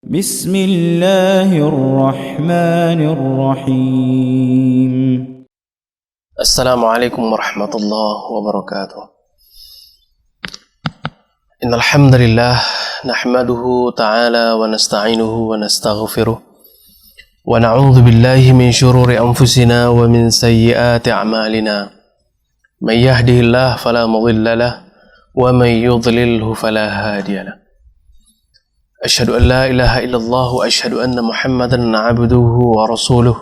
بسم الله الرحمن الرحيم. السلام عليكم ورحمة الله وبركاته. إن الحمد لله نحمده تعالى ونستعينه ونستغفره ونعوذ بالله من شرور أنفسنا ومن سيئات أعمالنا. من يهده الله فلا مضل له ومن يضلله فلا هادي له. أشهد أن لا إله إلا الله وأشهد أن محمدا عبده ورسوله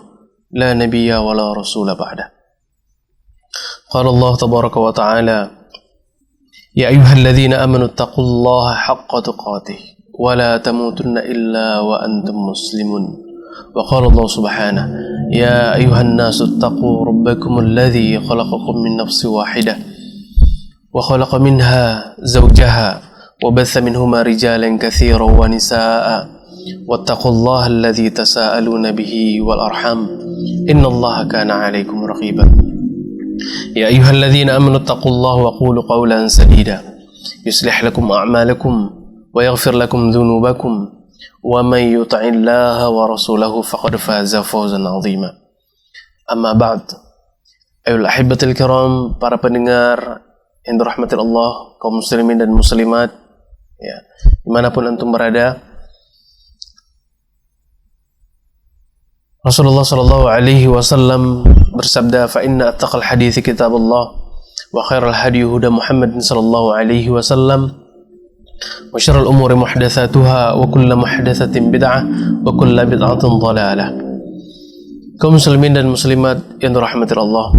لا نبي ولا رسول بعده. قال الله تبارك وتعالى: يا أيها الذين آمنوا اتقوا الله حق تقاته ولا تموتن إلا وأنتم مسلمون. وقال الله سبحانه: يا أيها الناس اتقوا ربكم الذي خلقكم من نفس واحدة وخلق منها زوجها وبث منهما رجالا كثيرا ونساء واتقوا الله الذي تساءلون به والأرحام إن الله كان عليكم رقيبا. يا أيها الذين آمنوا اتقوا الله وقولوا قولا سديدا يصلح لكم أعمالكم ويغفر لكم ذنوبكم ومن يطع الله ورسوله فقد فاز فوزا عظيما. أما بعد، أيها الأحبة الكرام, para pendengar yang dirahmati Allah, kaum muslimin dan muslimat, ya, dimanapun antum berada, Rasulullah sallallahu alaihi wasallam bersabda, fa inna attaqal hadithi kitabullah wa khairal hadi huda Muhammad sallallahu alaihi wasallam wa syarrul umuri muhdatsatuha wa kullu muhdatsatin bid'ah wa kullu bid'atin dhalalah. Kaum muslimin dan muslimat yang dirahmati Allah,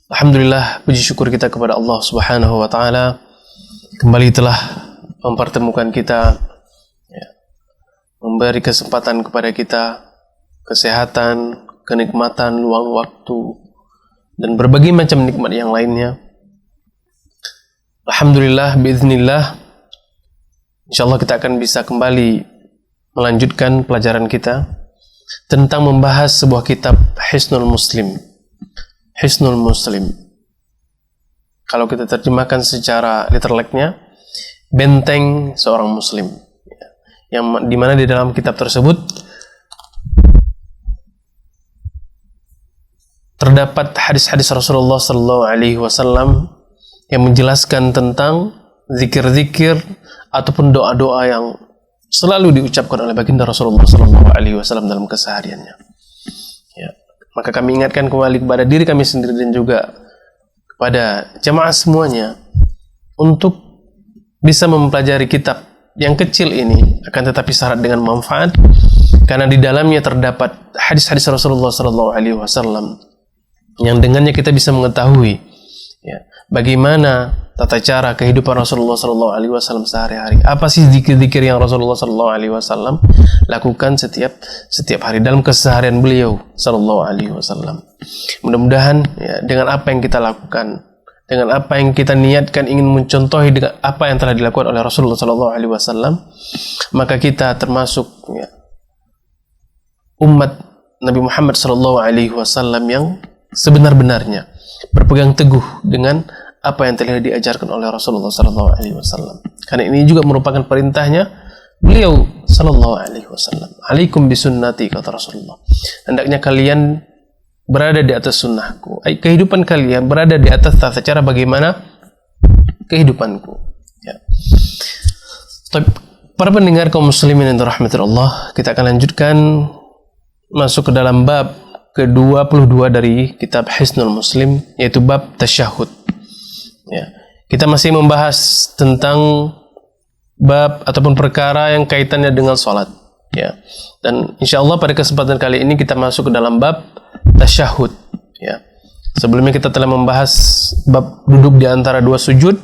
alhamdulillah, puji syukur kita kepada Allah Subhanahu wa taala kembali telah mempertemukan kita, ya, memberi kesempatan kepada kita kesehatan, kenikmatan, luang waktu, dan berbagai macam nikmat yang lainnya. Alhamdulillah, biiznillah, insyaallah kita akan bisa kembali melanjutkan pelajaran kita tentang membahas sebuah kitab Hisnul Muslim. Hisnul Muslim, kalau kita terjemahkan secara literalnya, benteng seorang muslim, yang dimana di dalam kitab tersebut terdapat hadis-hadis Rasulullah Sallallahu Alaihi Wasallam yang menjelaskan tentang zikir-zikir ataupun doa-doa yang selalu diucapkan oleh baginda Rasulullah Sallallahu Alaihi Wasallam dalam kesehariannya. Ya. Maka kami ingatkan kembali kepada diri kami sendiri dan juga kepada jamaah semuanya untuk bisa mempelajari kitab yang kecil ini, akan tetapi syarat dengan manfaat, karena di dalamnya terdapat hadis-hadis Rasulullah Sallallahu Alaihi Wasallam yang dengannya kita bisa mengetahui, ya, bagaimana tata cara kehidupan Rasulullah Sallallahu Alaihi Wasallam sehari-hari. Apa sih zikir-zikir yang Rasulullah Sallallahu Alaihi Wasallam lakukan setiap hari dalam keseharian beliau Sallallahu Alaihi Wasallam. Mudah-mudahan, ya, dengan apa yang kita lakukan, dengan apa yang kita niatkan ingin mencontohi dengan apa yang telah dilakukan oleh Rasulullah Sallallahu Alaihi Wasallam, maka kita termasuk, ya, umat Nabi Muhammad Sallallahu Alaihi Wasallam yang sebenar-benarnya berpegang teguh dengan apa yang telah diajarkan oleh Rasulullah Sallallahu Alaihi Wasallam. Karena ini juga merupakan perintahnya beliau Sallallahu Alaihi Wasallam. Alaikum bisunnati, kata Rasulullah. Hendaknya kalian berada di atas sunnahku. Kehidupan kalian berada di atas tata cara bagaimana kehidupanku. Ya. Para pendengar kaum muslimin yang dirahmati Allah, kita akan lanjutkan masuk ke dalam bab ke-22 dari kitab Hisnul Muslim, yaitu bab tasyahud. Ya. Kita masih membahas tentang bab ataupun perkara yang kaitannya dengan salat, ya. Dan insyaallah pada kesempatan kali ini kita masuk ke dalam bab tasyahud, ya. Sebelumnya kita telah membahas bab duduk di antara dua sujud,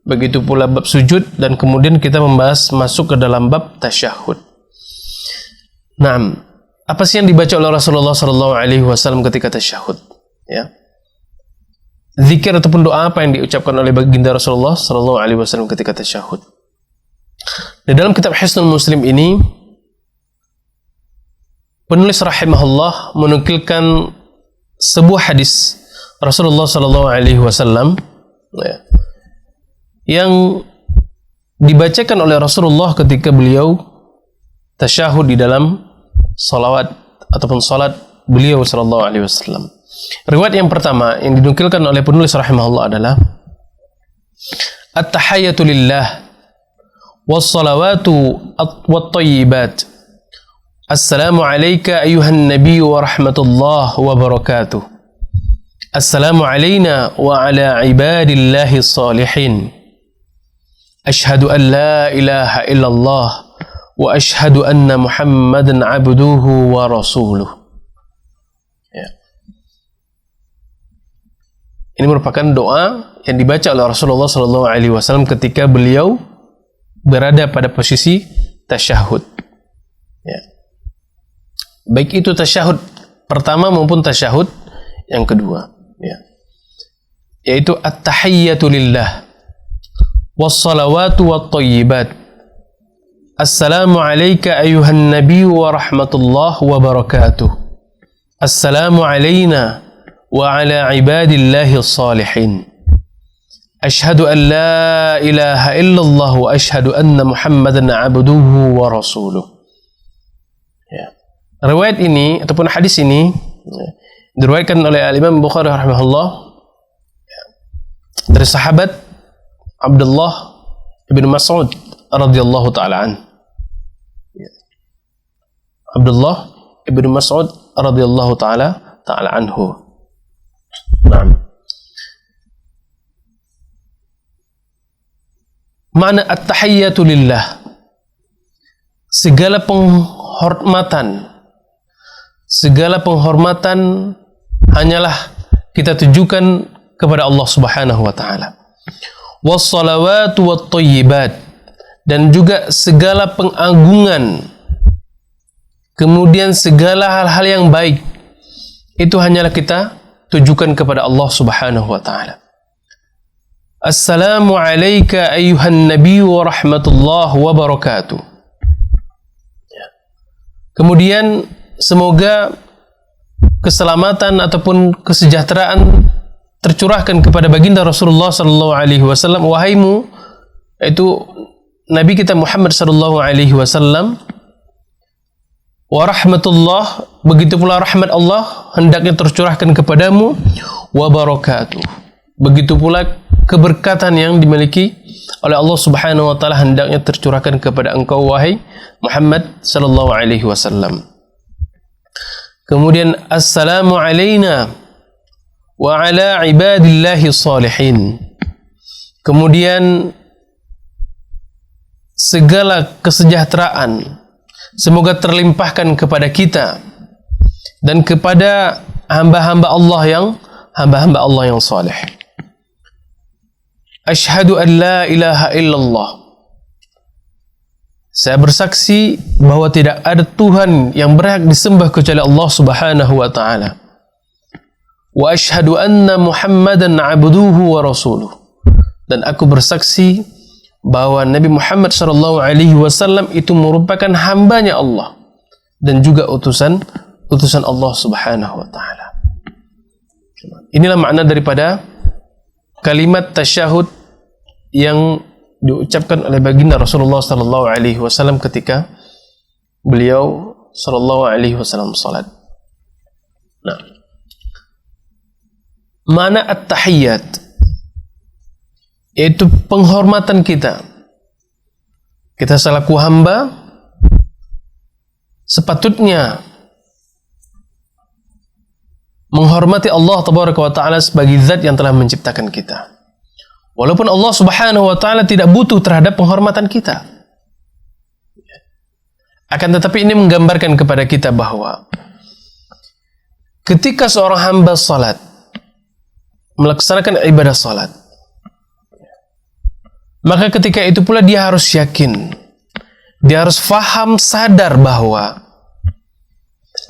begitu pula bab sujud, dan kemudian kita membahas masuk ke dalam bab tasyahud. Naam, apa sih yang dibaca oleh Rasulullah Sallallahu Alaihi Wasallam ketika tasyahud? Ya, zikir ataupun doa apa yang diucapkan oleh baginda Rasulullah Sallallahu Alaihi Wasallam ketika tasyahud? Di dalam kitab Hisnul Muslim ini, penulis rahimahullah menukilkan sebuah hadis Rasulullah Sallallahu Alaihi Wasallam, ya, yang dibacakan oleh Rasulullah ketika beliau tasyahud di dalam salawat ataupun salat beliau sallallahu alaihi wasallam. Riwayat yang pertama yang dinukilkan oleh penulis rahimahullah adalah at-tahiyyatu lillah was-salawatu wat-thayyibat. Assalamu alayka ayyuhan nabiyyu wa rahmatullah wa barakatuh. Assalamu alayna wa ala ibadillahi salihin. Ashhadu an la ilaha illallah wa ashhadu anna Muhammadan abduhu wa rasuluh. Ya. Ini merupakan doa yang dibaca oleh Rasulullah SAW ketika beliau berada pada posisi tasyahud. Ya. Baik itu tasyahud pertama maupun tasyahud yang kedua. Ya. Yaitu at-tahiyyatu lillah was-salawatu wat-thayyibat. Assalamu alayka ayyuhan nabiyyu wa rahmatullah wa barakatuh. Assalamu alayna wa ala ibadillahi salihin. Ashhadu an la ilaha illallah wa ashhadu anna Muhammadan abduhu wa rasuluh. Ya. Riwayat ini ataupun hadis ini diriwayatkan oleh Al-Imam Bukhari rahimahullah dari sahabat Abdullah bin Mas'ud radhiyallahu ta'ala an. Abdullah bin Mas'ud radhiyallahu ta'ala anhu. Naam. Makna at-tahiyyatu lillah, segala penghormatan hanyalah kita tujukan kepada Allah Subhanahu wa taala. Was-salawatu wat-thayyibat, dan juga segala pengagungan, kemudian segala hal-hal yang baik itu hanyalah kita tujukan kepada Allah Subhanahu wa taala. Assalamu alayka ayyuhan nabiyyu wa rahmatullah wa barakatuh. Kemudian semoga keselamatan ataupun kesejahteraan tercurahkan kepada baginda Rasulullah sallallahu alaihi wasallam, wahaimu, yaitu Nabi kita Muhammad sallallahu alaihi wasallam, wa rahmatullah, begitu pula rahmat Allah hendaknya tercurahkan kepadamu, wa barakatuh, begitu pula keberkatan yang dimiliki oleh Allah Subhanahu wa taala hendaknya tercurahkan kepada engkau wahai Muhammad sallallahu alaihi wasallam. Kemudian assalamu alayna wa ala ibadillahi salihin. Kemudian segala kesejahteraan semoga terlimpahkan kepada kita dan kepada hamba-hamba Allah yang saleh. Asyhadu an la ilaha illallah. Saya bersaksi bahwa tidak ada Tuhan yang berhak disembah kecuali Allah Subhanahu wa taala. Wa asyhadu anna Muhammadan abduhu wa rasuluh. Dan aku bersaksi bahwa Nabi Muhammad sallallahu alaihi wasallam itu merupakan hambanya Allah dan juga utusan Allah Subhanahu wa taala. Inilah makna daripada kalimat tasyahud yang diucapkan oleh baginda Rasulullah sallallahu alaihi wasallam ketika beliau sallallahu alaihi wasallam salat. Nah, mana at-tahiyyat, yaitu penghormatan kita selaku hamba sepatutnya menghormati Allah tabaraka wa taala sebagai zat yang telah menciptakan kita. Walaupun Allah Subhanahu wa taala tidak butuh terhadap penghormatan kita. Akan tetapi ini menggambarkan kepada kita bahwa ketika seorang hamba salat melaksanakan ibadah salat, maka ketika itu pula dia harus yakin, dia harus faham, sadar bahwa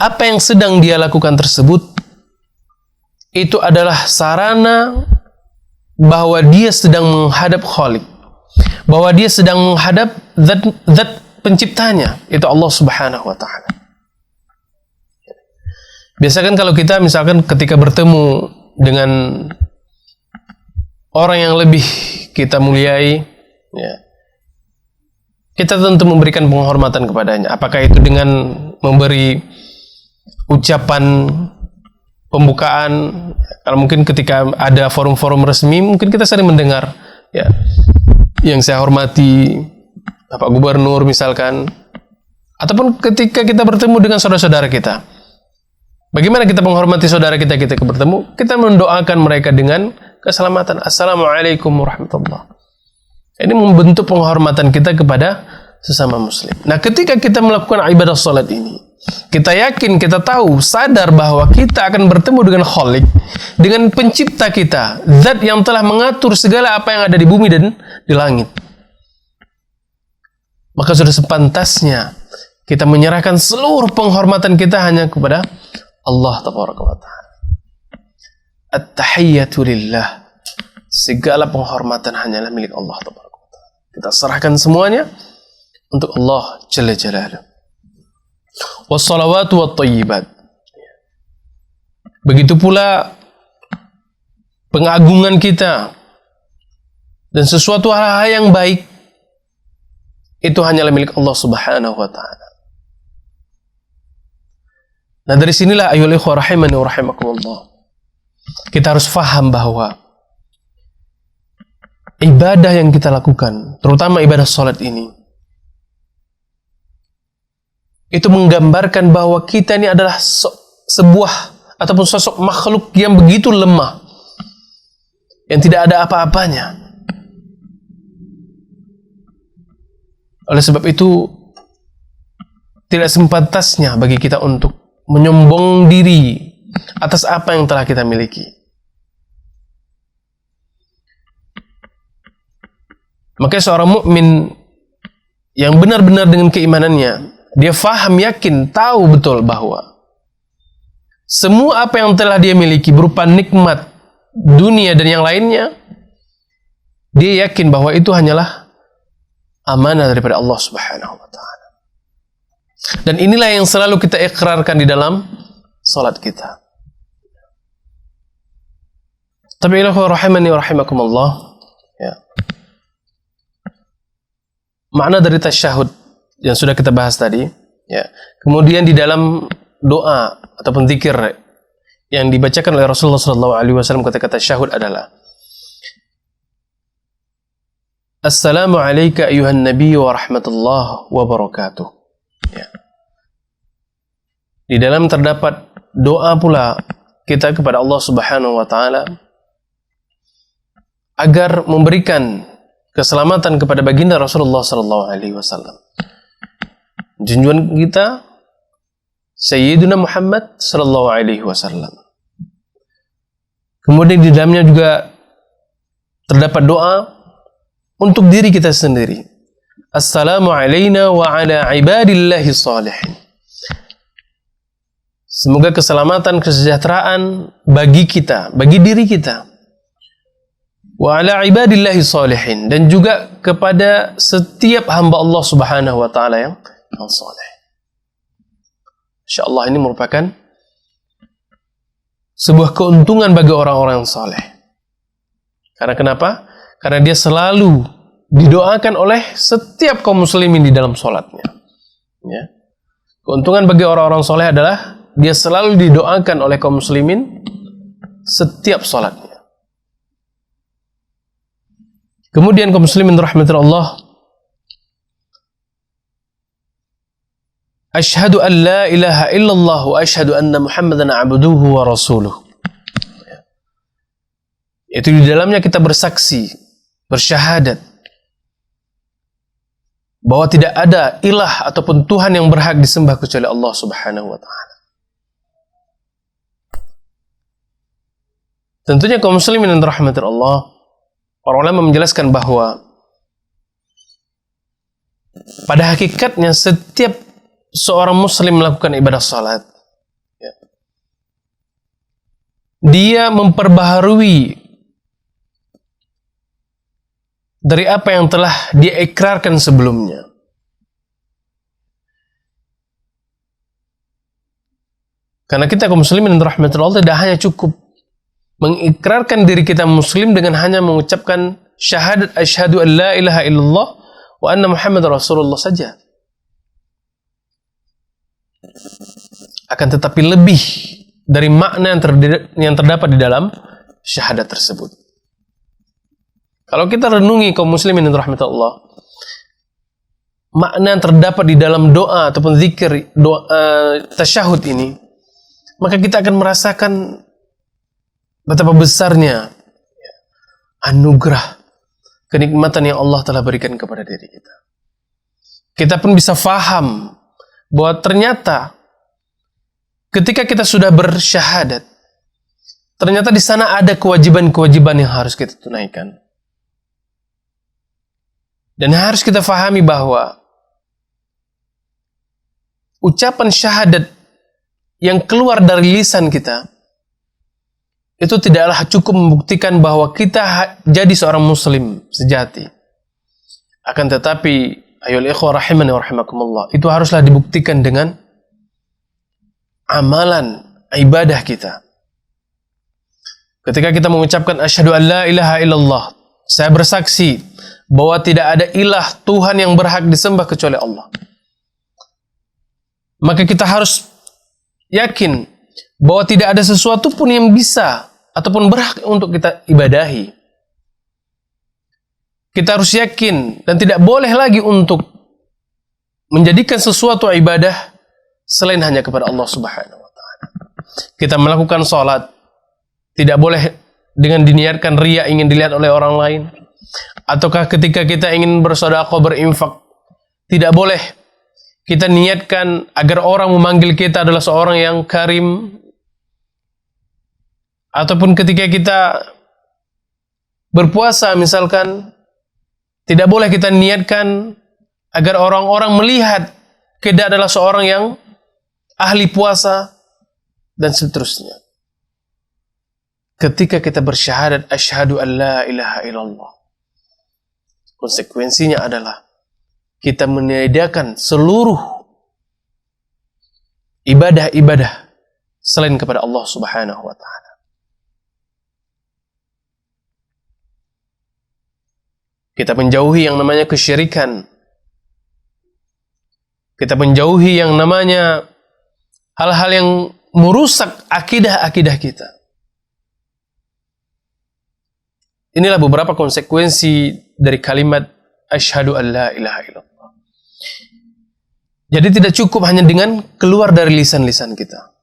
apa yang sedang dia lakukan tersebut itu adalah sarana bahwa dia sedang menghadap Khalik, bahwa dia sedang menghadap zat penciptanya, itu Allah Subhanahu wa taala. Biasakan kalau kita misalkan ketika bertemu dengan orang yang lebih kita muliai, ya, kita tentu memberikan penghormatan kepadanya. Apakah itu dengan memberi ucapan pembukaan, kalau mungkin ketika ada forum-forum resmi, mungkin kita sering mendengar, ya, yang saya hormati Bapak Gubernur misalkan, ataupun ketika kita bertemu dengan saudara-saudara kita. Bagaimana kita menghormati saudara kita ketika bertemu? Kita mendoakan mereka dengan keselamatan. Assalamualaikum warahmatullahi. Ini membentuk penghormatan kita kepada sesama muslim. Nah, ketika kita melakukan ibadah salat ini, kita yakin, kita tahu, sadar bahwa kita akan bertemu dengan Khalik, dengan pencipta kita, zat yang telah mengatur segala apa yang ada di bumi dan di langit. Maka sudah sepantasnya kita menyerahkan seluruh penghormatan kita hanya kepada Allah Tabaraka wa Ta'ala. At-tahiyyatu lillah. Segala penghormatan hanyalah milik Allah Tabaraka wa Ta'ala. Kita serahkan semuanya untuk Allah Jalla Jalaluhu. Wassalawatu wattayyibat. Begitu pula pengagungan kita dan sesuatu hal yang baik itu hanyalah milik Allah Subhanahu wa Ta'ala. Nah, dari sinilah ayyuhal ikhwah rahimani wa rahimakumullah, kita harus faham bahwa ibadah yang kita lakukan, terutama ibadah salat ini, itu menggambarkan bahwa kita ini adalah sebuah ataupun sosok makhluk yang begitu lemah, yang tidak ada apa-apanya. Oleh sebab itu, tidak sepantasnya bagi kita untuk menyombong diri atas apa yang telah kita miliki. Maka seorang mukmin yang benar-benar dengan keimanannya, dia faham, yakin, tahu betul bahwa semua apa yang telah dia miliki berupa nikmat dunia dan yang lainnya, dia yakin bahwa itu hanyalah amanah daripada Allah Subhanahu wa Ta'ala. Dan inilah yang selalu kita ikrarkan di dalam salat kita. Tapi ikhwah rahimani wa rahimakumullah, ya, makna dari tasyahud yang sudah kita bahas tadi, ya. Kemudian di dalam doa ataupun zikir yang dibacakan oleh Rasulullah SAW ketika tasyahud adalah Assalamu alayka ayuhan nabi wa rahmatullah wa barakatuh. Ya. Di dalam terdapat doa pula kita kepada Allah Subhanahu wa Ta'ala agar memberikan keselamatan kepada baginda Rasulullah sallallahu alaihi wasallam. Junjungan kita Sayyidina Muhammad sallallahu alaihi wasallam. Kemudian di dalamnya juga terdapat doa untuk diri kita sendiri. Assalamu alayna wa ala ibadillahi salihin. Semoga keselamatan, kesejahteraan bagi kita, bagi diri kita. Wa ala ibadillahi salihin, dan juga kepada setiap hamba Allah Subhanahu wa Ta'ala yang saleh. Insyaallah ini merupakan sebuah keuntungan bagi orang-orang yang saleh. Karena kenapa? Karena dia selalu didoakan oleh setiap kaum muslimin di dalam sholatnya. Ya. Keuntungan bagi orang-orang soleh adalah dia selalu didoakan oleh kaum muslimin setiap sholatnya. Kemudian kaum muslimin rahmatillah Allah, Ashhadu an la ilaha illallah wa ashhadu anna Muhammadan abduhu wa rasuluh. Itu di dalamnya kita bersaksi, bersyahadat bahwa tidak ada ilah ataupun Tuhan yang berhak disembah kecuali Allah Subhanahu wa Ta'ala. Tentunya kaum muslimin yang dirahmati Allah, para ulama menjelaskan bahwa pada hakikatnya setiap seorang muslim melakukan ibadah salat, ya, dia memperbaharui dari apa yang telah dia ikrarkan sebelumnya. Karena kita kaum muslimin yang dirahmati Allah tidak hanya cukup mengikrarkan diri kita muslim dengan hanya mengucapkan syahadat asyhadu an la ilaha illallah wa anna Muhammad Rasulullah saja. Akan tetapi lebih dari makna yang terdapat di dalam syahadat tersebut. Kalau kita renungi kaum muslimin yang dirahmati Allah, makna yang terdapat di dalam doa ataupun zikir doa tasyahud ini, maka kita akan merasakan betapa besarnya anugerah kenikmatan yang Allah telah berikan kepada diri kita. Kita pun bisa faham bahwa ternyata ketika kita sudah bersyahadat, ternyata di sana ada kewajiban-kewajiban yang harus kita tunaikan. Dan harus kita fahami bahwa ucapan syahadat yang keluar dari lisan kita itu tidaklah cukup membuktikan bahwa kita jadi seorang muslim sejati. Akan tetapi, ayoul ikhwah rahimani wa rahimakumullah, itu haruslah dibuktikan dengan amalan ibadah kita. Ketika kita mengucapkan asyhadu an la ilaha illallah, saya bersaksi bahwa tidak ada ilah Tuhan yang berhak disembah kecuali Allah. Maka kita harus yakin bahwa tidak ada sesuatu pun yang bisa ataupun berhak untuk kita ibadahi. Kita harus yakin dan tidak boleh lagi untuk menjadikan sesuatu ibadah selain hanya kepada Allah Subhanahu wa taala. Kita melakukan salat tidak boleh dengan diniatkan riya, ingin dilihat oleh orang lain. Ataukah ketika kita ingin bersedekah, berinfak, tidak boleh kita niatkan agar orang memanggil kita adalah seorang yang karim. Ataupun ketika kita berpuasa misalkan, tidak boleh kita niatkan agar orang-orang melihat kita adalah seorang yang ahli puasa, dan seterusnya. Ketika kita bersyahadat asyhadu an la ilaha illallah, konsekuensinya adalah kita meniadakan seluruh ibadah-ibadah selain kepada Allah Subhanahu wa taala. Kita menjauhi yang namanya kesyirikan. Kita menjauhi yang namanya hal-hal yang merusak akidah-akidah kita. Inilah beberapa konsekuensi dari kalimat asyhadu an la ilaha illallah. Jadi tidak cukup hanya dengan keluar dari lisan-lisan kita.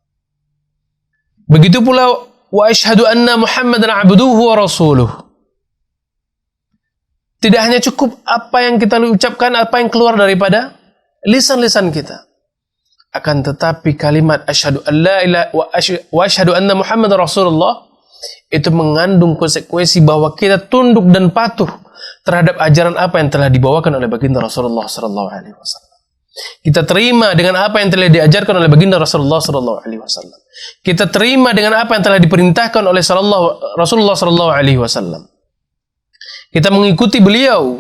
Begitu pula wa asyhadu anna Muhammadan abduhu wa rasuluh. Tidak hanya cukup apa yang kita ucapkan, apa yang keluar daripada lisan-lisan kita. Akan tetapi kalimat asyhadu an la ilaha wa asyhadu anna Muhammadar Rasulullah itu mengandung konsekuensi bahwa kita tunduk dan patuh terhadap ajaran apa yang telah dibawakan oleh baginda Rasulullah sallallahu alaihi wasallam. Kita terima dengan apa yang telah diajarkan oleh baginda Rasulullah sallallahu alaihi wasallam. Kita terima dengan apa yang telah diperintahkan oleh Rasulullah sallallahu alaihi wasallam. Kita mengikuti beliau,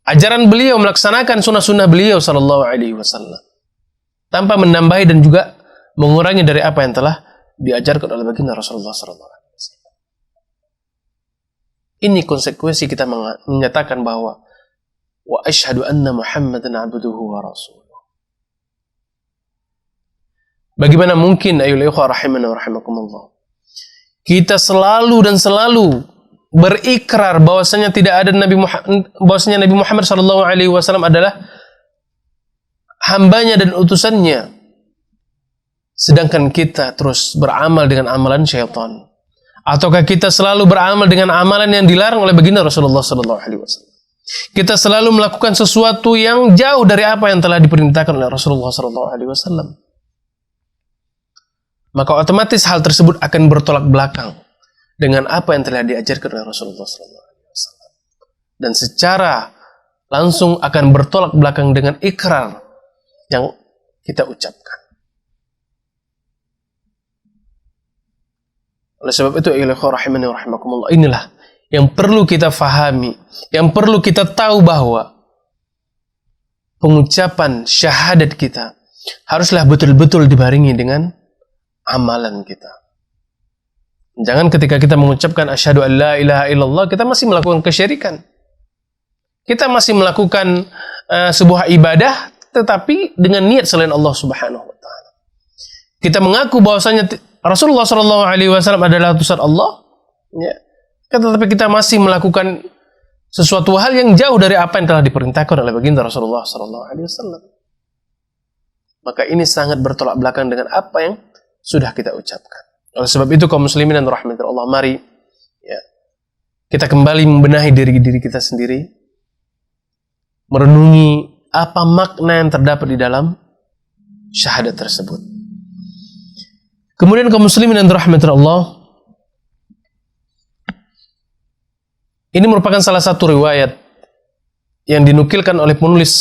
ajaran beliau, melaksanakan sunnah-sunnah beliau sallallahu alaihi wasallam, tanpa menambahi dan juga mengurangi dari apa yang telah diajarkan oleh baginda Rasulullah sallallahu alaihi wasallam. Ini konsekuensi kita menyatakan bahwa wa asyhadu anna Muhammadan abduhu wa rasuluh. Bagaimana mungkin ayyuhal ikhwah rahimana wa rahimakumullah, kita selalu dan selalu berikrar bahwasanya tidak ada Nabi Muhammad sallallahu alaihi wasallam adalah hambanya dan utusannya, sedangkan kita terus beramal dengan amalan syaitan? Ataukah kita selalu beramal dengan amalan yang dilarang oleh baginda Rasulullah sallallahu alaihi wasallam? Kita selalu melakukan sesuatu yang jauh dari apa yang telah diperintahkan oleh Rasulullah sallallahu alaihi wasallam. Maka otomatis hal tersebut akan bertolak belakang dengan apa yang telah diajarkan oleh Rasulullah SAW. Dan secara langsung akan bertolak belakang dengan ikrar yang kita ucapkan. Oleh sebab itu, rahimani wa rahimakumullah, inilah yang perlu kita fahami, yang perlu kita tahu bahwa pengucapan syahadat kita haruslah betul-betul dibarengi dengan amalan kita. Jangan ketika kita mengucapkan asyhadu an la ilaha illallah kita masih melakukan kesyirikan. kita masih melakukan sebuah ibadah tetapi dengan niat selain Allah Subhanahu wa taala. Kita mengaku bahwasanya Rasulullah sallallahu alaihi wasallam adalah utusan Allah, ya. Tetapi kita masih melakukan sesuatu hal yang jauh dari apa yang telah diperintahkan oleh baginda Rasulullah sallallahu alaihi wasallam. Maka ini sangat bertolak belakang dengan apa yang sudah kita ucapkan. Oleh sebab itu kaum muslimin dan rahmatir Allah, mari ya, kita kembali membenahi diri kita sendiri, merenungi apa makna yang terdapat di dalam syahadat tersebut. Kemudian kaum muslimin dan rahmatir Allah, ini merupakan salah satu riwayat yang dinukilkan oleh penulis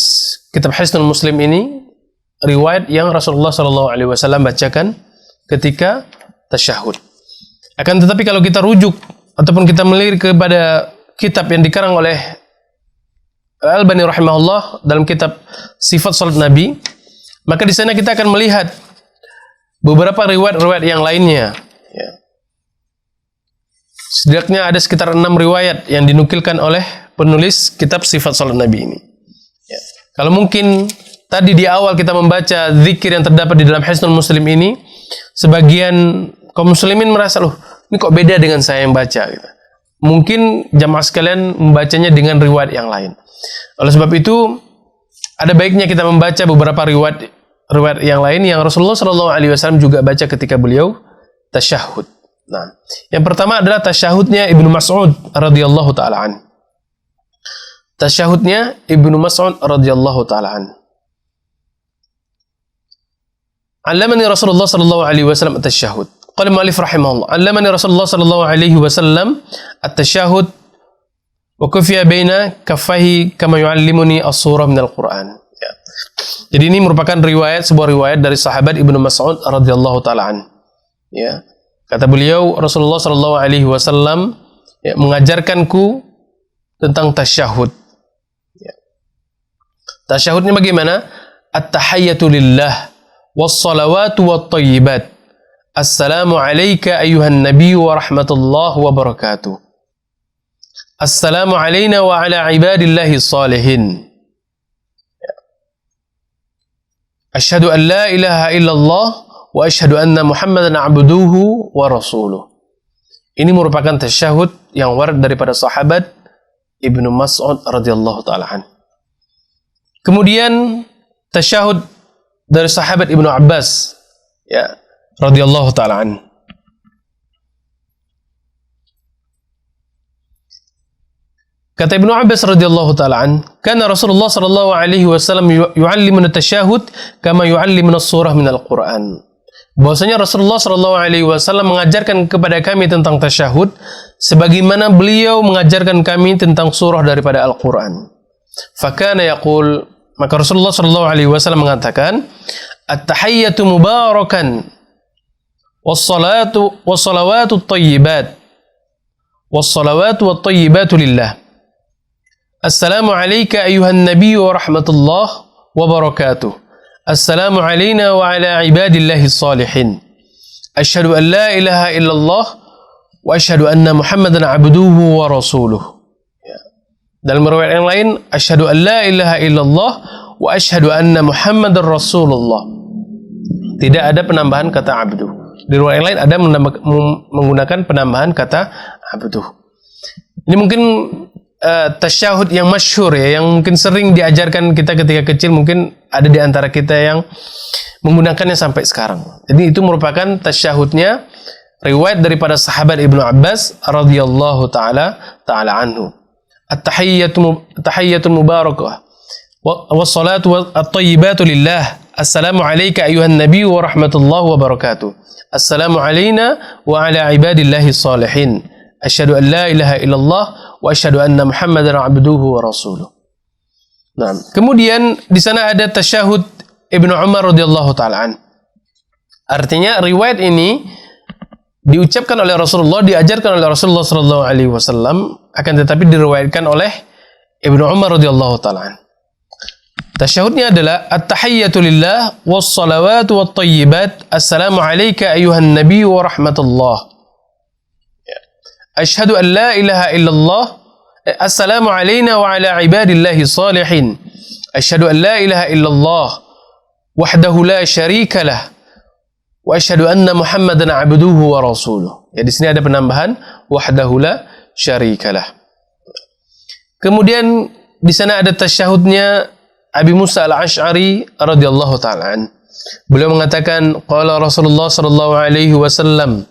kitab Hisnul Muslim ini, riwayat yang Rasulullah SAW bacakan ketika tasyahud. Akan tetapi kalau kita rujuk ataupun kita melirik kepada kitab yang dikarang oleh Al-Albani rahimahullah dalam kitab Sifat Salat Nabi, maka di sana kita akan melihat beberapa riwayat-riwayat yang lainnya. Ya. Setidaknya ada sekitar 6 riwayat yang dinukilkan oleh penulis kitab Sifat Salat Nabi ini. Ya. Kalau mungkin tadi di awal kita membaca zikir yang terdapat di dalam Hisnul Muslim ini, sebagian kaum muslimin merasa, loh, ini kok beda dengan saya yang baca. Gitu. Mungkin jamaah sekalian membacanya dengan riwayat yang lain. Oleh sebab itu, ada baiknya kita membaca beberapa riwayat yang lain yang Rasulullah SAW juga baca ketika beliau tasyahud. Nah, yang pertama adalah tasyahudnya Ibnu Mas'ud radhiyallahu taala an. Tasyahudnya Ibnu Mas'ud radhiyallahu taala an. Allamani Rasulullah sallallahu alaihi wasallam at-tasyahud. Qala mu'allif rahimahullah, allamani Rasulullah sallallahu alaihi wasallam at-tasyahud wa kufiya baina kaffaihi kama yu'allimuni as-surah minal Qur'an. Ya. Jadi ini merupakan sebuah riwayat dari sahabat Ibnu Mas'ud radhiyallahu taala an. Ya. Kata beliau, Rasulullah sallallahu alaihi wasallam mengajarkanku tentang tasyahud. Ya. Tasyahudnya bagaimana? At-tahiyyatu lillah wassalawatu wattayyibat. Assalamu alayka ayuhan nabiy wa rahmatullahi wa barakatuh. Assalamu alayna wa ala ibadillahi salihin. Asyhadu an la ilaha illallah wa asyhadu anna Muhammadan abduhu wa rasuluh. Ini merupakan tasyahud yang warid daripada sahabat Ibnu Mas'ud radhiyallahu taala an. Kemudian tasyahud dari sahabat Ibnu Abbas, ya, radhiyallahu taala an. Kata Ibnu Abbas radhiyallahu taala an, "Kana Rasulullah sallallahu alaihi wasallam yu'allimuna tasyahud kama yu'allimuna as-surah minal Qur'an." Bahwasanya Rasulullah sallallahu alaihi wasallam mengajarkan kepada kami tentang tasyahud sebagaimana beliau mengajarkan kami tentang surah daripada Al-Qur'an. Fakana yaqul, maka Rasulullah sallallahu alaihi wasallam mengatakan, "At-tahiyyatu mubarakan was-salatu was-salawatu at-tayyibat was-salawatu wat-tayyibatu lillah. Assalamu alayka ayuhan nabiy wa rahmatullah wa barakatuh. Assalamu alayna wa ala ibadillahi salihin. Asyhadu an la ilaha illallah wa asyhadu anna Muhammadan abduhu wa rasuluh." Ya. Dalam riwayat yang lain, asyhadu an la ilaha illallah wa asyhadu anna Muhammadar rasulullah. Tidak ada penambahan kata abduh. Di riwayat yang lain ada menggunakan penambahan kata abduh. Ini mungkin tasyahud yang masyhur, ya, yang mungkin sering diajarkan kita ketika kecil, mungkin ada di antara kita yang menggunakannya sampai sekarang. Jadi itu merupakan tasyahudnya riwayat daripada sahabat Ibnu Abbas radhiyallahu taala anhu. At-tahiyyatu mubarakah was-salatu wat-tayyibatu lillah. Assalamu alayka ayuhan nabiy wa rahmatullahi wa barakatuh. Assalamu alayna wa ala ibadillahi salihin. Asyhadu an la ilaha illallah wa asyhadu anna Muhammadan abduhu wa rasuluh. Nah, kemudian di sana ada tasyahud Ibnu Umar radhiyallahu taala an. Artinya riwayat ini diucapkan oleh Rasulullah, diajarkan oleh Rasulullah sallallahu alaihi wasallam, akan tetapi diriwayatkan oleh Ibnu Umar radhiyallahu taala an. Tasyahudnya adalah at-tahiyyatu lillah was-salawatu wat-tayyibat. Assalamu alayka ayuhan nabiy wa rahmatullah. Asyhadu an la ilaha illallah Assalamu alayna wa ala ibadillahi salihin. Asyhadu an la ilaha illallah wahdahu la syarika lah. Wa asyhadu anna Muhammadan abduhu wa rasuluh. Ya, di sini ada penambahan wahdahu la syarika lah. Kemudian di sana ada tasyahudnya Abi Musa al-Ash'ari radhiyallahu ta'ala an. Beliau mengatakan qala Rasulullah sallallahu alaihi wasallam,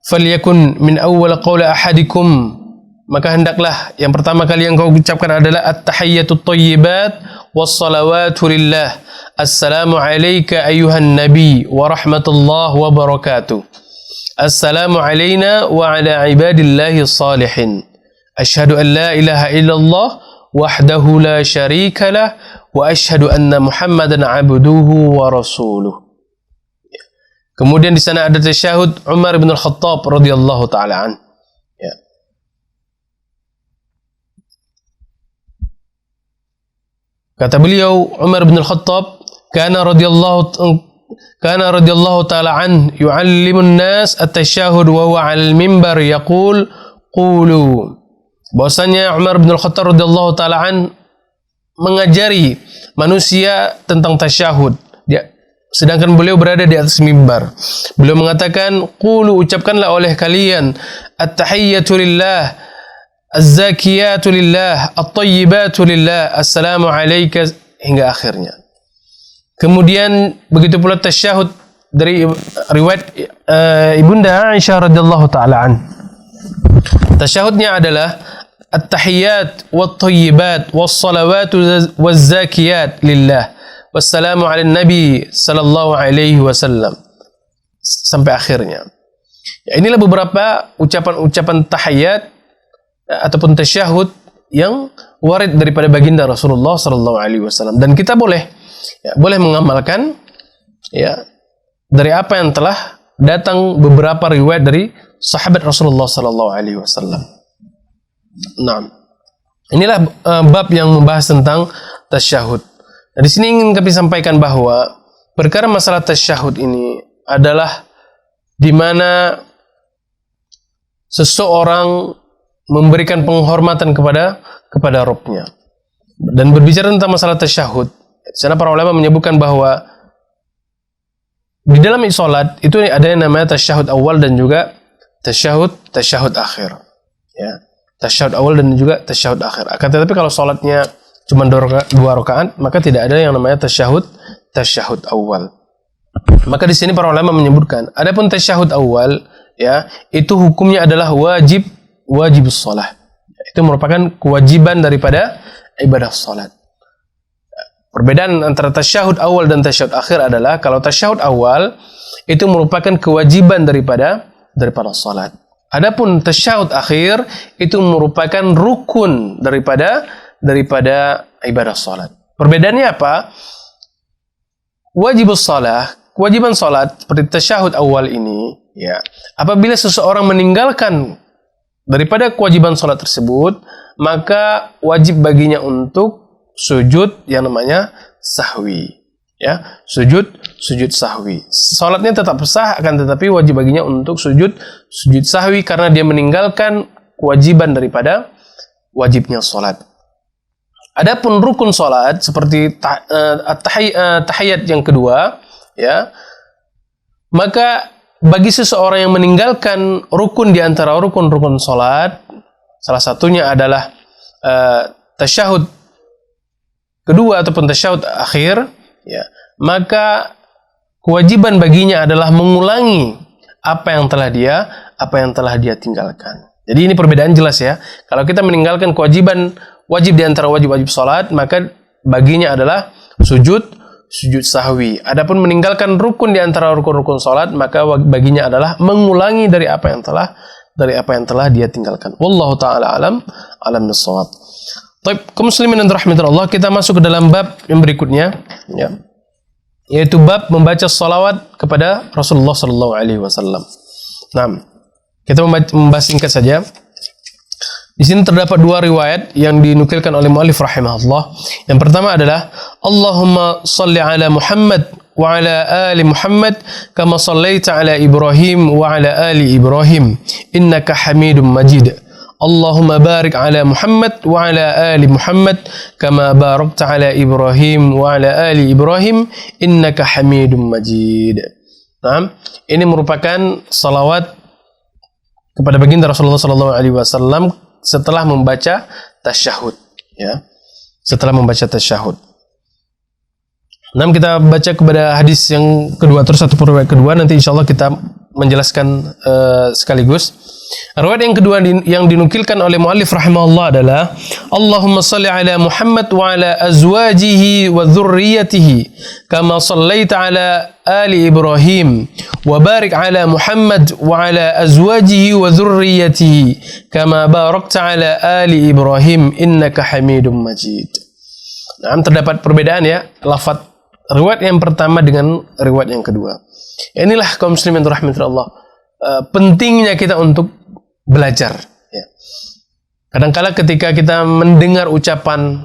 falyakun min awwal qawli ahadikum, maka hendaklah yang pertama kali yang kau ucapkan adalah at-tahiyyatut thayyibat was-salawatu lillah. Assalamu alayka ayyuhan nabi wa rahmatullah wa barakatuh. Assalamu alayna wa ala ibadillahi salihin. Asyhadu an la ilaha illallah wahdahu la syarika lah wa asyhadu anna Muhammadan abduhu wa rasuluh. Kemudian di sana ada tasyahud Umar bin Al-Khattab radhiyallahu taala an. Ya. Kata beliau Umar bin Al-Khattab, kana radhiyallahu taala an yu'allimun nas at-tasyahud wa huwa 'alal mimbar yaqul qulu. Bahwasanya Umar bin Al-Khattab radhiyallahu taala an mengajari manusia tentang tasyahud. Sedangkan beliau berada di atas mimbar. Beliau mengatakan, qulu, ucapkanlah oleh kalian, at-tahiyyatu lillah, az-zakiyatu lillah, at-tayyibatu lillah, assalamu alayka, hingga akhirnya. Kemudian begitu pula tasyahud dari riwayat Ibunda Aisyah radhiyallahu taala an. Tasyahudnya adalah at-tahiyyat wat-tayyibat was-salawatu waz-zakiyat lillah. Wassalamu ala nabi sallallahu alaihi wasallam, sampai akhirnya. Ya, inilah beberapa ucapan-ucapan tahiyat ataupun tasyahud yang warid daripada baginda Rasulullah sallallahu alaihi wasallam, dan kita boleh mengamalkan ya dari apa yang telah datang beberapa riwayat dari sahabat Rasulullah sallallahu alaihi wasallam. Nah, inilah bab yang membahas tentang tasyahud. Nah, di sini ingin kami sampaikan bahwa perkara masalah tasyahud ini adalah di mana seseorang memberikan penghormatan kepada Rabb-nya. Dan berbicara tentang masalah tasyahud, di sana para ulama menyebutkan bahwa di dalam salat itu ada yang namanya tasyahud awal dan juga tasyahud akhir. Ya, tasyahud awal dan juga tasyahud akhir. Akan tetapi kalau salatnya cuma 2 rakaat, maka tidak ada yang namanya tasyahud awal. Maka di sini para ulama menyebutkan, adapun tasyahud awal ya, itu hukumnya adalah wajib shalah. Itu merupakan kewajiban daripada ibadah salat. Perbedaan antara tasyahud awal dan tasyahud akhir adalah kalau tasyahud awal itu merupakan kewajiban daripada salat. Adapun tasyahud akhir itu merupakan rukun daripada ibadah salat. Perbedaannya apa? Kewajiban salat seperti tasyahud awal ini, ya, apabila seseorang meninggalkan daripada kewajiban salat tersebut, maka wajib baginya untuk sujud yang namanya sahwi. Ya, sujud sahwi. Salatnya tetap sah, akan tetapi wajib baginya untuk sujud sahwi karena dia meninggalkan kewajiban daripada wajibnya salat. Adapun rukun salat seperti tahiyat yang kedua, ya, maka bagi seseorang yang meninggalkan rukun di antara rukun-rukun salat, salah satunya adalah tasyahud kedua ataupun tasyahud akhir, ya, maka kewajiban baginya adalah mengulangi apa yang telah dia tinggalkan. Jadi ini perbedaan jelas ya. Kalau kita meninggalkan kewajiban wajib di antara wajib-wajib salat, maka baginya adalah sujud sahwi. Adapun meninggalkan rukun di antara rukun-rukun salat, maka baginya adalah mengulangi dari apa yang telah dia tinggalkan. Wallahu taala alam bissawab. Baik, kaum muslimin dan rahmatullah, kita masuk ke dalam bab yang berikutnya, ya, yaitu bab membaca salawat kepada Rasulullah sallallahu alaihi wasallam. Nah, kita membahas singkat saja. Di sini terdapat 2 riwayat yang dinukilkan oleh muallif rahimahullah. Yang pertama adalah Allahumma salli ala Muhammad wa ala ali Muhammad kama sallaita ala Ibrahim wa ala ali Ibrahim innaka Hamidum Majid. Allahumma barik ala Muhammad wa ala ali Muhammad kama barakta ala Ibrahim wa ala ali Ibrahim innaka Hamidum Majid. Nah, ini merupakan salawat kepada baginda Rasulullah sallallahu alaihi wasallam setelah membaca tasyahud, ya. Setelah membaca tasyahud. Nah, kita baca kepada hadis yang kedua terus atau riwayat kedua, nanti insyaallah kita menjelaskan sekaligus. Riwayat yang kedua yang dinukilkan oleh muallif rahimahullah adalah Allahumma shalli ala Muhammad wa ala azwajihi wa dzurriyyatihi kama shallaita ala ali Ibrahim wa barik ala Muhammad wa ala azwajihi wa dzurriyyatihi kama barakta ala ali Ibrahim innaka Hamidum Majid. Nah, terdapat perbedaan ya lafaz riwayat yang pertama dengan riwayat yang kedua. Inilah kaum muslimin rahmatullah Allah, pentingnya kita untuk belajar, ya. Kadang-kala ketika kita mendengar ucapan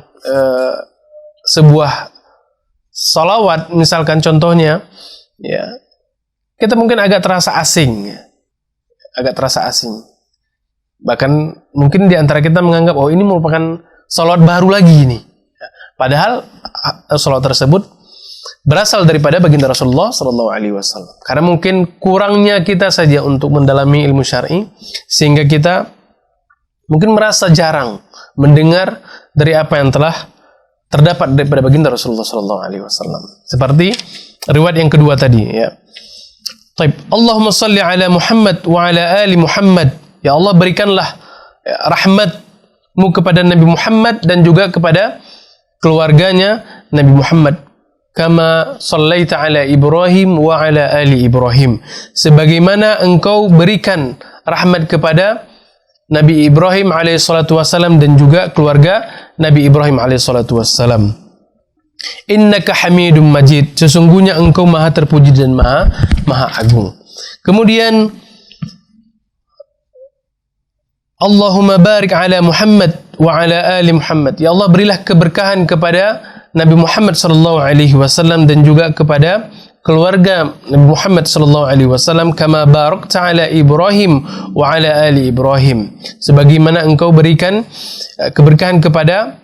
sebuah salawat, misalkan contohnya, ya, kita mungkin agak terasa asing, ya. Agak terasa asing. Bahkan mungkin di antara kita menganggap, oh ini merupakan salawat baru lagi nih. Padahal salawat tersebut berasal daripada baginda Rasulullah sallallahu alaihi wasallam. Karena mungkin kurangnya kita saja untuk mendalami ilmu syar'i sehingga kita mungkin merasa jarang mendengar dari apa yang telah terdapat daripada baginda Rasulullah sallallahu alaihi wasallam. Seperti riwayat yang kedua tadi, ya. Baik, Allahumma shalli ala Muhammad wa ala ali Muhammad. Ya Allah, berikanlah rahmat-Mu kepada Nabi Muhammad dan juga kepada keluarganya Nabi Muhammad. Kama sallaita ala Ibrahim wa ala ali Ibrahim, sebagaimana engkau berikan rahmat kepada Nabi Ibrahim alaihissalatu wassalam dan juga keluarga Nabi Ibrahim alaihissalatu wassalam. Innaka Hamidum Majid, sesungguhnya engkau maha terpuji dan maha agung. Kemudian Allahumma barik ala Muhammad wa ala ali Muhammad. Ya Allah, berilah keberkahan kepada Nabi Muhammad sallallahu alaihi wasallam dan juga kepada keluarga Nabi Muhammad sallallahu alaihi wasallam kama barakta ala Ibrahim wa ala ali Ibrahim, sebagaimana engkau berikan keberkahan kepada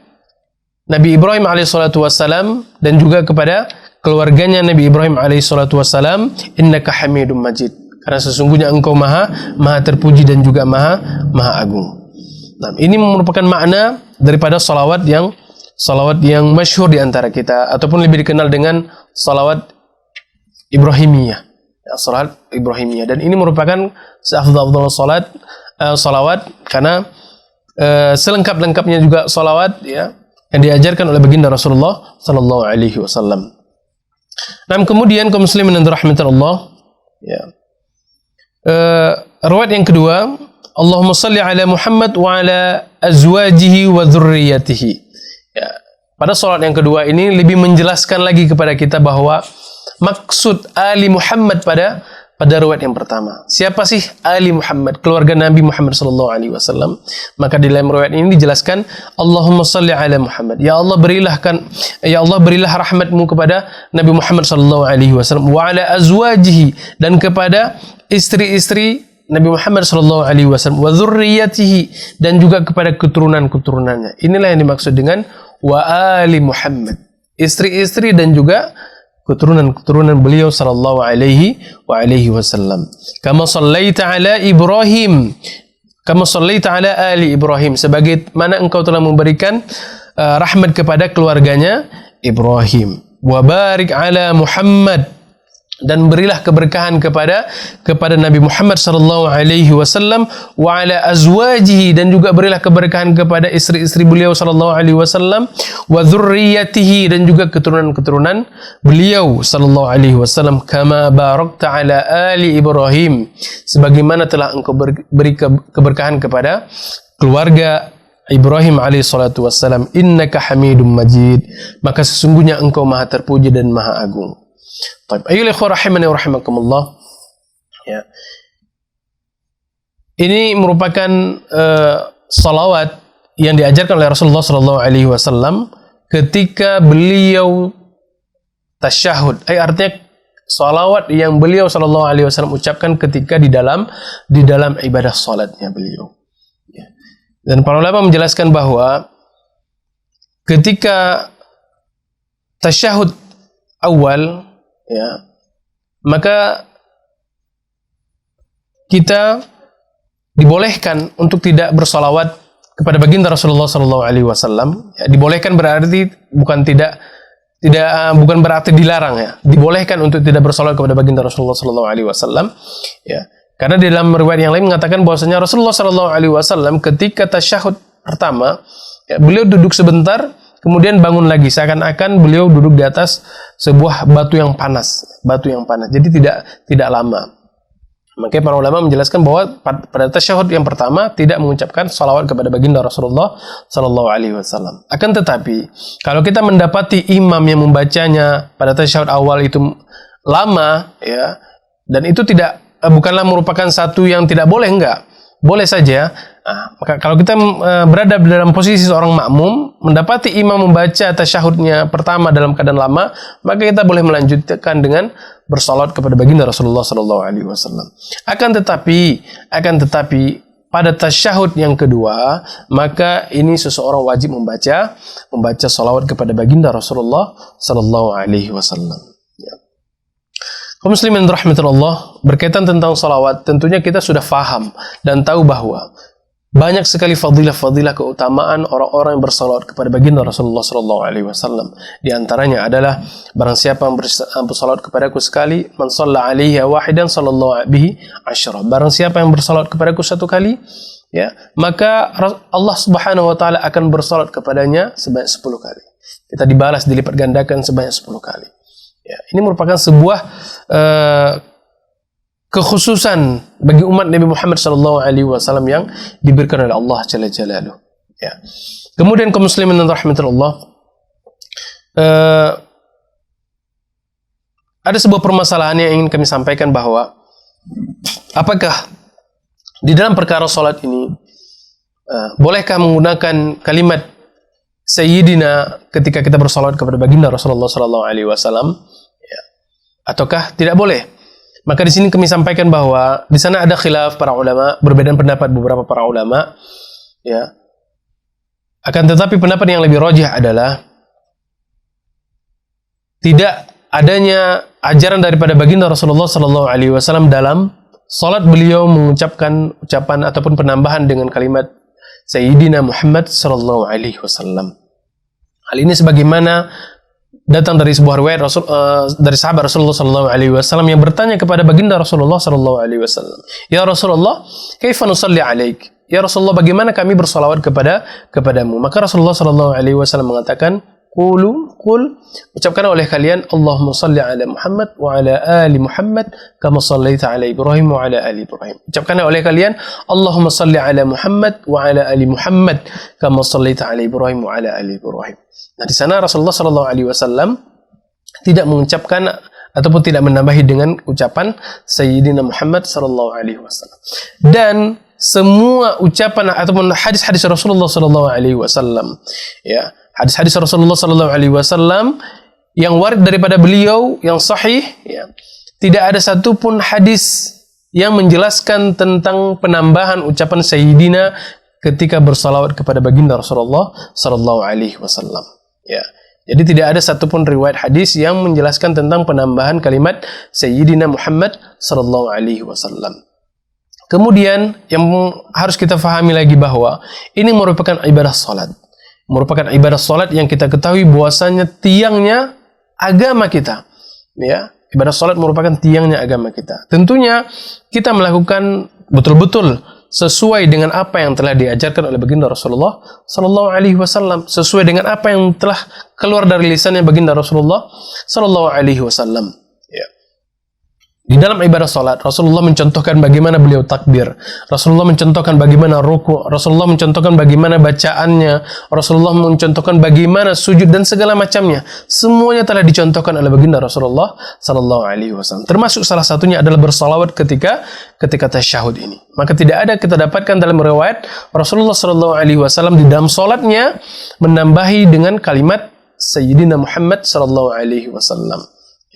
Nabi Ibrahim alaihi salatu wasallam dan juga kepada keluarganya Nabi Ibrahim alaihi salatu wasallam. Innaka Hamidum Majid, karena sesungguhnya engkau maha terpuji dan juga maha agung. Nah, ini merupakan makna daripada salawat yang masyhur di antara kita, ataupun lebih dikenal dengan salawat Ibrahimiyah, ya, salawat Ibrahimiyah. Dan ini merupakan seafdal salawat karena selengkap-lengkapnya juga salawat, ya, yang diajarkan oleh baginda Rasulullah sallallahu alaihi wasallam. Nah, kemudian kaum muslimin yang dirahmati Allah, ya, riwayat yang kedua, Allahumma shalli ala Muhammad wa ala azwajihi wa dzurriyyatihi. Ya, pada salat yang kedua ini lebih menjelaskan lagi kepada kita bahwa maksud Ali Muhammad pada riwayat yang pertama. Siapa sih Ali Muhammad? Keluarga Nabi Muhammad sallallahu alaihi wasallam. Maka di dalam riwayat ini dijelaskan Allahumma shalli ala Muhammad. Ya Allah, berilah rahmat-Mu kepada Nabi Muhammad sallallahu alaihi wasallam wa ala azwajihi, dan kepada istri-istri Nabi Muhammad sallallahu alaihi wasallam wa dzurriyyatihi, dan juga kepada keturunan-keturunannya. Inilah yang dimaksud dengan wa ali Muhammad, istri-istri dan juga keturunan-keturunan beliau sallallahu alaihi wasallam. Kama sallaita ala Ibrahim, kama sallaita ala ali Ibrahim, sebagaimana engkau telah memberikan rahmat kepada keluarganya Ibrahim. Wa barik ala Muhammad, dan berilah keberkahan kepada Nabi Muhammad sallallahu alaihi wasallam wa ala azwajihi, dan juga berilah keberkahan kepada istri-istri beliau sallallahu alaihi wasallam wa dzurriyyatihi, dan juga keturunan-keturunan beliau sallallahu alaihi wasallam kama barakta ala ali Ibrahim, sebagaimana telah engkau beri keberkahan kepada keluarga Ibrahim alaihi salatu wassalam. Innaka Hamidum Majid, maka sesungguhnya engkau maha terpuji dan maha agung. Baik, ayyuhal ikhwah rahimani wa rahimakumullah. Ya. Ini merupakan salawat yang diajarkan oleh Rasulullah sallallahu alaihi wasallam ketika beliau tasyahud. Artinya salawat yang beliau sallallahu alaihi wasallam ucapkan ketika di dalam ibadah salatnya beliau. Ya. Dan para ulama menjelaskan bahwa ketika tasyahud awal, ya, maka kita dibolehkan untuk tidak bersolawat kepada baginda Rasulullah sallallahu alaihi wasallam. Ya, dibolehkan berarti bukan berarti dilarang, ya. Dibolehkan untuk tidak bersolawat kepada baginda Rasulullah sallallahu alaihi wasallam. Ya. Karena di dalam riwayat yang lain mengatakan bahwasanya Rasulullah sallallahu alaihi wasallam ketika tasyahud pertama, ya, beliau duduk sebentar, kemudian bangun lagi, seakan-akan beliau duduk di atas sebuah batu yang panas. Jadi tidak lama. Makanya para ulama menjelaskan bahwa pada tasyahud yang pertama tidak mengucapkan salawat kepada baginda Rasulullah sallallahu alaihi wasallam. Akan tetapi, kalau kita mendapati imam yang membacanya pada tasyahud awal itu lama, ya, dan itu bukanlah merupakan satu yang tidak boleh, enggak. Boleh saja. Nah, maka kalau kita berada dalam posisi seorang makmum, mendapati imam membaca tasyahudnya pertama dalam keadaan lama, maka kita boleh melanjutkan dengan bersalawat kepada baginda Rasulullah sallallahu alaihi wasallam. Akan tetapi pada tasyahud yang kedua, maka ini seseorang wajib membaca salawat kepada baginda Rasulullah sallallahu alaihi wasallam. Ya. Kaum muslimin rahmatullah, berkaitan tentang salawat, tentunya kita sudah faham dan tahu bahwa banyak sekali fadilah keutamaan orang-orang yang bersalawat kepada baginda Rasulullah sallallahu alaihi wasallam. Di antaranya adalah barang siapa yang bersalawat kepadaku sekali, man shalla alaihi wahidan sallallahu bihi asyra. Barang siapa yang bersalawat kepadaku satu kali, ya, maka Allah Subhanahu wa taala akan bersalawat kepadanya sebanyak 10 kali. Kita dibalas dilipat gandakan sebanyak 10 kali. Ya, ini merupakan sebuah kekhususan bagi umat Nabi Muhammad sallallahu alaihi wasallam yang diberikan oleh Allah jalla jalaluhu. Ya. Kemudian kaum muslimin dan rahmatullah, ada sebuah permasalahan yang ingin kami sampaikan bahwa apakah di dalam perkara salat ini bolehkah menggunakan kalimat sayyidina ketika kita bersalawat kepada baginda Rasulullah sallallahu alaihi wasallam, ya, ataukah tidak boleh? Maka di sini kami sampaikan bahwa di sana ada khilaf para ulama, perbedaan pendapat beberapa para ulama, ya. Akan tetapi pendapat yang lebih rajih adalah tidak adanya ajaran daripada baginda Rasulullah sallallahu alaihi wasallam dalam salat beliau mengucapkan ucapan ataupun penambahan dengan kalimat Sayyidina Muhammad sallallahu alaihi wasallam. Hal ini sebagaimana datang dari sebuah riwayat dari sahabat Rasulullah sallallahu alaihi wasallam yang bertanya kepada baginda Rasulullah sallallahu alaihi wasallam, "Ya Rasulullah, kaifa nusalli alaik?" Ya Rasulullah, bagaimana kami bersalawat kepadamu? Maka Rasulullah sallallahu alaihi wasallam mengatakan, ucapkan oleh kalian, Allahumma salli ala Muhammad wa ala ali Muhammad kama sallaita ala Ibrahim wa ala ali Ibrahim. Ucapkan oleh kalian, Allahumma salli ala Muhammad wa ala ali Muhammad kama sallaita ala Ibrahim wa ala ali Ibrahim. Nah, di sana Rasulullah sallallahu alaihi wasallam tidak mengucapkan ataupun tidak menambahi dengan ucapan Sayyidina Muhammad sallallahu alaihi wasallam. Dan semua ucapan ataupun hadis-hadis Rasulullah sallallahu alaihi wasallam, ya, hadis-hadis Rasulullah sallallahu alaihi wasallam yang warid daripada beliau yang sahih, ya, tidak ada satupun hadis yang menjelaskan tentang penambahan ucapan Sayyidina ketika bersalawat kepada baginda Rasulullah sallallahu alaihi wasallam. Ya. Jadi tidak ada satupun riwayat hadis yang menjelaskan tentang penambahan kalimat Sayyidina Muhammad sallallahu alaihi wasallam. Kemudian yang harus kita fahami lagi bahwa ini merupakan ibadah salat. Merupakan ibadah salat yang kita ketahui bahwasanya tiangnya agama kita. Ya, ibadah salat merupakan tiangnya agama kita. Tentunya kita melakukan betul-betul sesuai dengan apa yang telah diajarkan oleh baginda Rasulullah sallallahu alaihi wasallam, sesuai dengan apa yang telah keluar dari lisannya baginda Rasulullah sallallahu alaihi wasallam. Ya. Di dalam ibadah salat, Rasulullah mencontohkan bagaimana beliau takbir, Rasulullah mencontohkan bagaimana ruku', Rasulullah mencontohkan bagaimana bacaannya, Rasulullah mencontohkan bagaimana sujud dan segala macamnya. Semuanya telah dicontohkan oleh baginda Rasulullah sallallahu alaihi wasallam. Termasuk salah satunya adalah bersalawat ketika tasyahud ini. Maka tidak ada kita dapatkan dalam riwayat Rasulullah sallallahu alaihi wasallam di dalam salatnya menambahi dengan kalimat Sayyidina Muhammad sallallahu alaihi wasallam.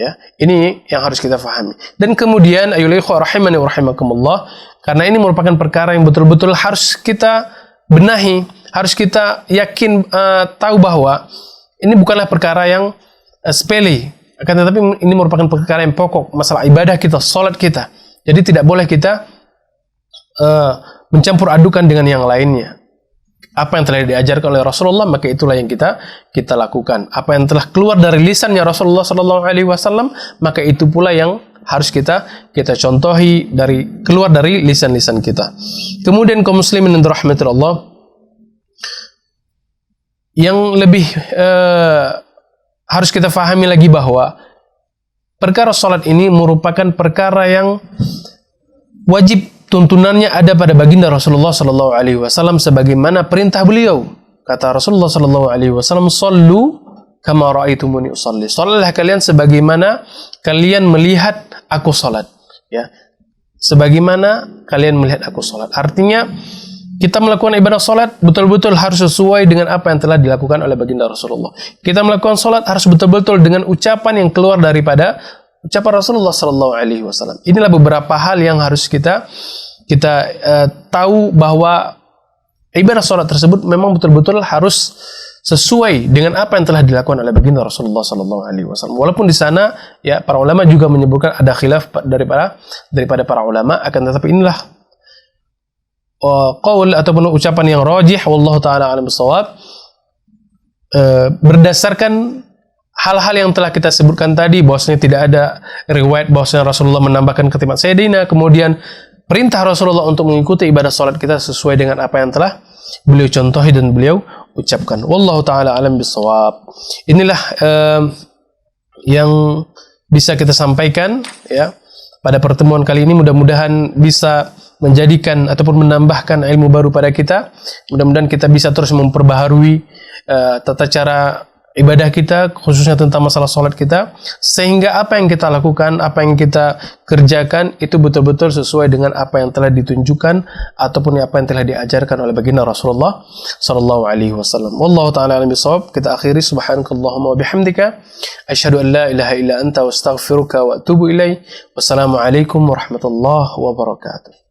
Ya, ini yang harus kita fahami. Dan kemudian ayyuhal ikhwah rahimani wa rahimakumullah, karena ini merupakan perkara yang betul-betul harus kita benahi, harus kita yakin tahu bahwa ini bukanlah perkara yang sepele, akan tetapi ini merupakan perkara yang pokok, masalah ibadah kita, salat kita. Jadi tidak boleh kita mencampur adukan dengan yang lainnya. Apa yang telah diajarkan oleh Rasulullah, maka itulah yang kita lakukan. Apa yang telah keluar dari lisannya Rasulullah sallallahu alaihi wasallam, maka itu pula yang harus kita contohi keluar dari lisan-lisan kita. Kemudian kaum muslimin yang dirahmati Allah, yang lebih harus kita fahami lagi bahwa perkara salat ini merupakan perkara yang wajib tuntunannya ada pada baginda Rasulullah sallallahu alaihi wasallam sebagaimana perintah beliau. Kata Rasulullah sallallahu alaihi wasallam, "Shallu kama ra'aitumuni usalli." Salatlah kalian sebagaimana kalian melihat aku salat, ya. Sebagaimana kalian melihat aku salat. Artinya kita melakukan ibadah salat betul-betul harus sesuai dengan apa yang telah dilakukan oleh baginda Rasulullah. Kita melakukan salat harus betul-betul dengan ucapan yang keluar daripada ucapan Rasulullah sallallahu alaihi wasallam. Inilah beberapa hal yang harus kita tahu bahwa ibadah salat tersebut memang betul-betul harus sesuai dengan apa yang telah dilakukan oleh baginda Rasulullah sallallahu alaihi wasallam. Walaupun di sana ya para ulama juga menyebutkan ada khilaf daripada para ulama, akan tetapi inilah qaul ataupun ucapan yang rajih wallahu taala alam bisawab, berdasarkan hal-hal yang telah kita sebutkan tadi, bahwasanya tidak ada riwayat bahwasanya Rasulullah menambahkan ketimat Sayyidina, kemudian perintah Rasulullah untuk mengikuti ibadah salat kita sesuai dengan apa yang telah beliau contohi dan beliau ucapkan. Wallahu taala alam bisawab. Inilah yang bisa kita sampaikan ya pada pertemuan kali ini. Mudah-mudahan bisa menjadikan ataupun menambahkan ilmu baru pada kita. Mudah-mudahan kita bisa terus memperbaharui tata cara ibadah kita, khususnya tentang masalah salat kita, sehingga apa yang kita lakukan, apa yang kita kerjakan itu betul-betul sesuai dengan apa yang telah ditunjukkan ataupun apa yang telah diajarkan oleh baginda Rasulullah sallallahu alaihi wasallam. Wallahu taala alim bisawab. Kita akhiri, subhanakallahumma wa bihamdika asyhadu an la ilaha illa anta wa astaghfiruka wa atubu ilaik. Wassalamu alaikum warahmatullahi wabarakatuh.